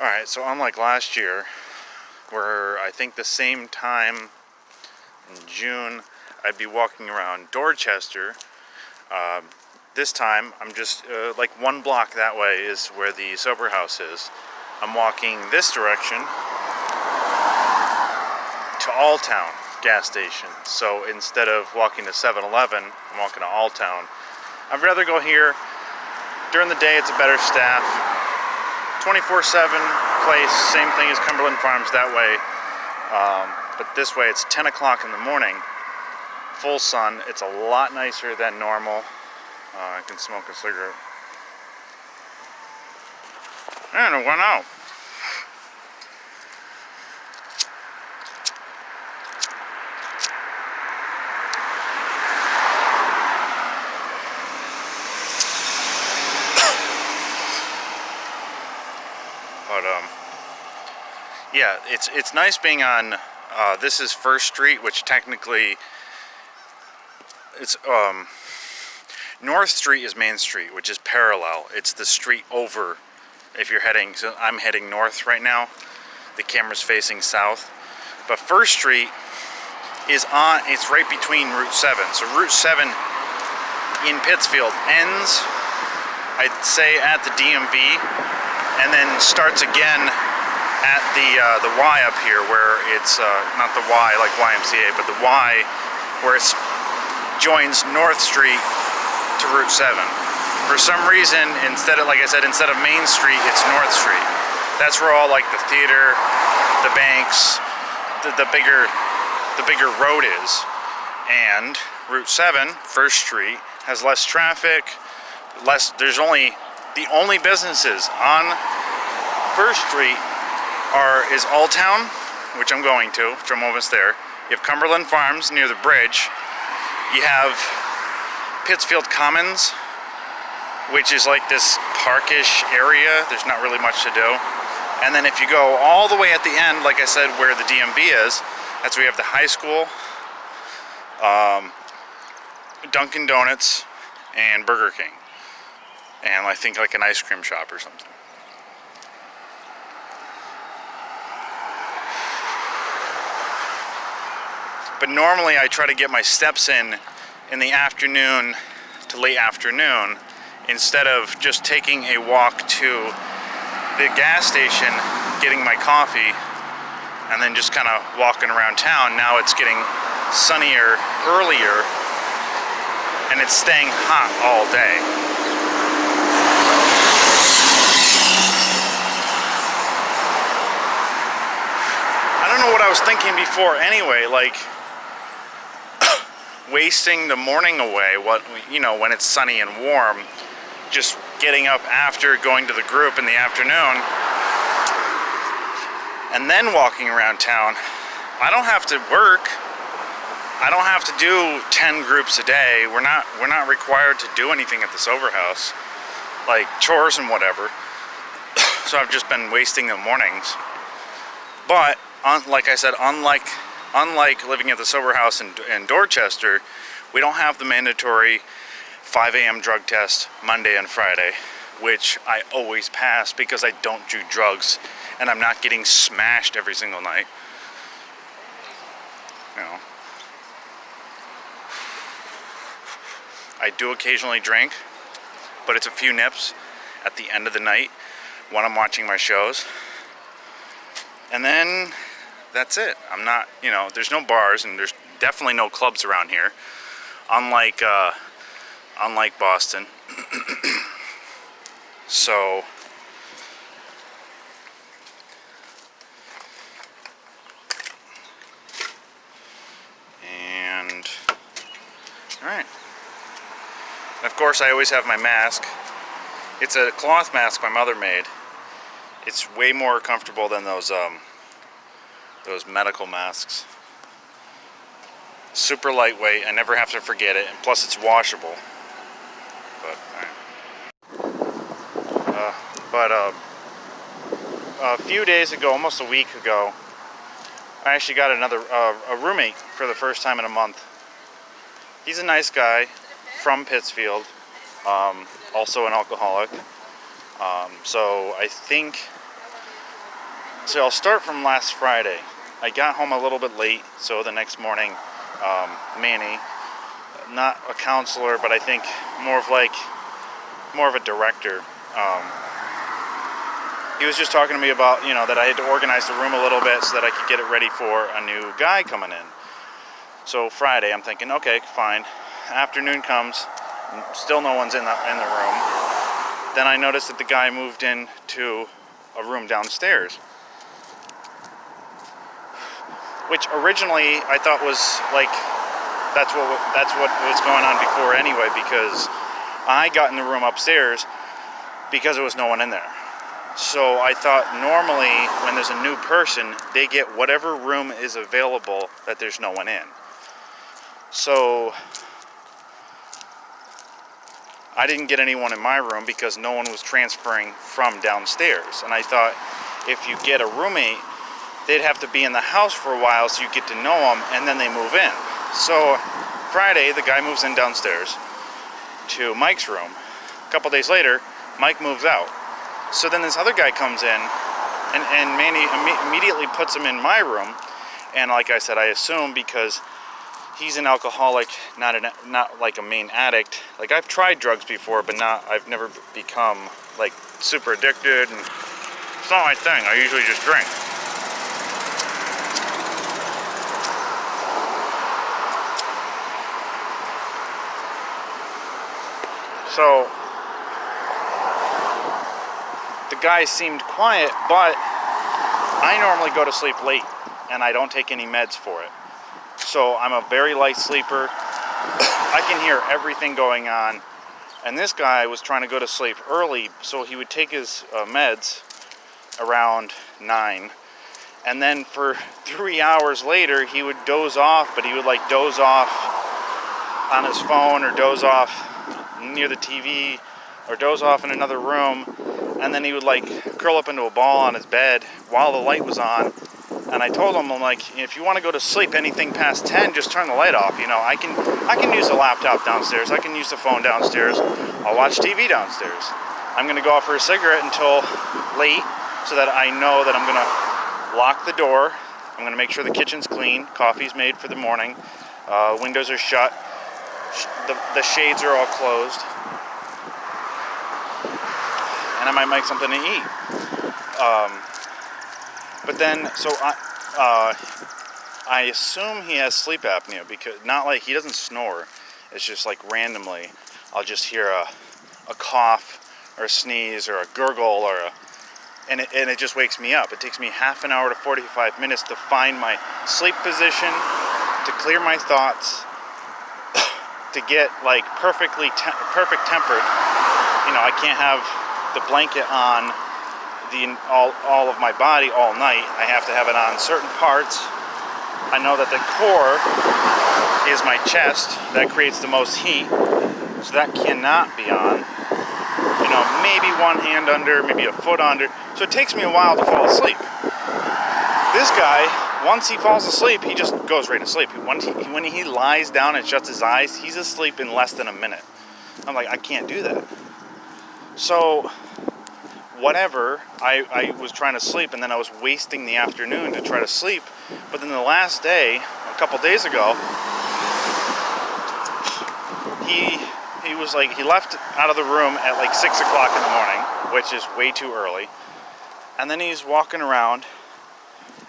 Alright, so unlike last year, where I think the same time in June I'd be walking around Dorchester, this time I'm just like one block that way is where the sober house is. I'm walking this direction to Alltown gas station. So instead of walking to 7-Eleven, I'm walking to Alltown. I'd rather go here. During the day it's a better staff. 24/7 place, same thing as Cumberland Farms that way. But this way it's 10 o'clock in the morning, full sun. It's a lot nicer than normal. I can smoke a cigarette. And it went out. But yeah, it's nice being on. This is First Street, which technically it's North Street is Main Street, which is parallel. It's the street over. If you're heading, so I'm heading north right now. The camera's facing south, but First Street is on. It's right between Route 7. So Route 7 in Pittsfield ends, I'd say, at the DMV, and then starts again at the Y up here, where it's not the Y like YMCA, but the Y where it joins North Street to Route 7. For some reason, instead of, like I said, instead of Main Street, it's North Street. That's where all like the theater, the banks, the bigger road is. And Route 7, First Street, has less traffic. There's the only businesses on First Street is Alltown, which I'm going to, which I'm almost there. You have Cumberland Farms near the bridge. You have Pittsfield Commons, which is like this parkish area. There's not really much to do. And then if you go all the way at the end, like I said, where the DMV is, that's where you have the high school, Dunkin' Donuts, and Burger King. And I think like an ice cream shop or something. But normally I try to get my steps in the afternoon to late afternoon, instead of just taking a walk to the gas station, getting my coffee, and then just kind of walking around town. Now it's getting sunnier earlier, and it's staying hot all day. I don't know what I was thinking before anyway, like wasting the morning away, when it's sunny and warm, just getting up after going to the group in the afternoon and then walking around town. I don't have to work. I don't have to do 10 groups a day. We're not required to do anything at the sober house, like chores and whatever. So I've just been wasting the mornings. But like I said, unlike living at the sober house in Dorchester, we don't have the mandatory 5 a.m. drug test Monday and Friday, which I always pass because I don't do drugs and I'm not getting smashed every single night. You know, I do occasionally drink, but it's a few nips at the end of the night when I'm watching my shows. And then that's it. I'm not, there's no bars and there's definitely no clubs around here. Unlike Boston. So and all right. Of course, I always have my mask. It's a cloth mask my mother made. It's way more comfortable than those medical masks. Super lightweight. I never have to forget it, and plus it's washable. But a few days ago, almost a week ago, I actually got a roommate for the first time in a month. He's a nice guy from Pittsfield, also an alcoholic. So I think So I'll start from last Friday. I got home a little bit late, so the next morning, Manny, not a counselor, but I think more of a director. He was just talking to me about, that I had to organize the room a little bit so that I could get it ready for a new guy coming in. So Friday, I'm thinking, okay, fine. Afternoon comes, still no one's in the room. Then I noticed that the guy moved into a room downstairs, which originally I thought was like that's what was going on before anyway, because I got in the room upstairs because there was no one in there. So I thought normally when there's a new person, they get whatever room is available that there's no one in. So I didn't get anyone in my room because no one was transferring from downstairs. And I thought if you get a roommate, they'd have to be in the house for a while so you get to know them and then they move in. So Friday, the guy moves in downstairs to Mike's room. A couple days later, Mike moves out. So then this other guy comes in, and Manny immediately puts him in my room. And like I said, I assume because he's an alcoholic, not like a main addict. Like I've tried drugs before, but I've never become like super addicted. And it's not my thing. I usually just drink. So the guy seemed quiet, but I normally go to sleep late and I don't take any meds for it. So I'm a very light sleeper. I can hear everything going on. And this guy was trying to go to sleep early, so he would take his meds around 9. And then for 3 hours later, he would doze off, but he would like doze off on his phone or doze off near the TV or doze off in another room. And then he would like curl up into a ball on his bed while the light was on. And I told him, I'm like, if you want to go to sleep anything past 10, just turn the light off. I can use the laptop downstairs. I can use the phone downstairs. I'll watch TV downstairs. I'm going to go out for a cigarette until late so that I know that I'm going to lock the door. I'm going to make sure the kitchen's clean. Coffee's made for the morning. Windows are shut. The shades are all closed. And I might make something to eat. But then, so I assume he has sleep apnea, because not like he doesn't snore. It's just like randomly, I'll just hear a cough or a sneeze or a gurgle and it just wakes me up. It takes me half an hour to 45 minutes to find my sleep position, to clear my thoughts, to get like perfect tempered. I can't have the blanket on all of my body all night. I have to have it on certain parts. I know that the core is my chest. That creates the most heat. So that cannot be on. Maybe one hand under, maybe a foot under. So it takes me a while to fall asleep. This guy, once he falls asleep, he just goes right to sleep. When he lies down and shuts his eyes, he's asleep in less than a minute. I'm like, I can't do that. So whatever, I was trying to sleep, and then I was wasting the afternoon to try to sleep. But then the last day, a couple days ago, he was like, he left out of the room at like 6 o'clock in the morning, which is way too early. And then he's walking around,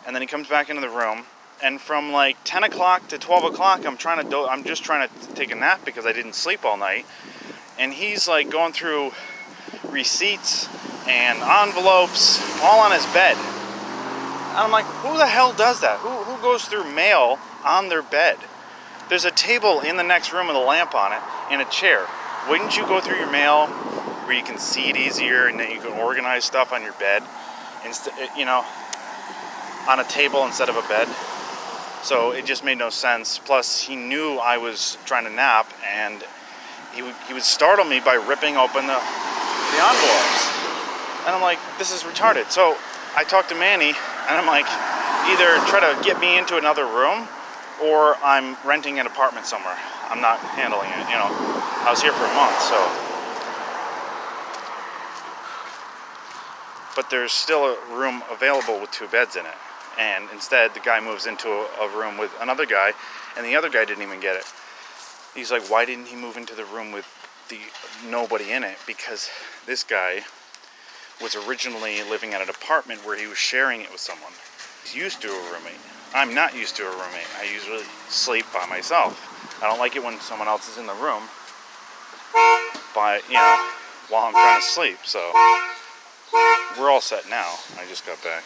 and then he comes back into the room, and from like 10 o'clock to 12 o'clock, I'm just trying to take a nap because I didn't sleep all night. And he's like going through receipts and envelopes all on his bed. And I'm like, who the hell does that? Who goes through mail on their bed? There's a table in the next room with a lamp on it and a chair. Wouldn't you go through your mail where you can see it easier and then you can organize stuff on your bed, on a table instead of a bed? So it just made no sense. Plus, he knew I was trying to nap, and he would startle me by ripping open the envelopes. And I'm like, this is retarded. So I talked to Manny, and I'm like, either try to get me into another room, or I'm renting an apartment somewhere. I'm not handling it, I was here for a month, so. but there's still a room available with 2 beds in it. And instead, the guy moves into a room with another guy, and the other guy didn't even get it. He's like, why didn't he move into the room with the nobody in it? Because this guy was originally living at an apartment where he was sharing it with someone. He's used to a roommate. I'm not used to a roommate. I usually sleep by myself. I don't like it when someone else is in the room, while I'm trying to sleep. So we're all set now. I just got back.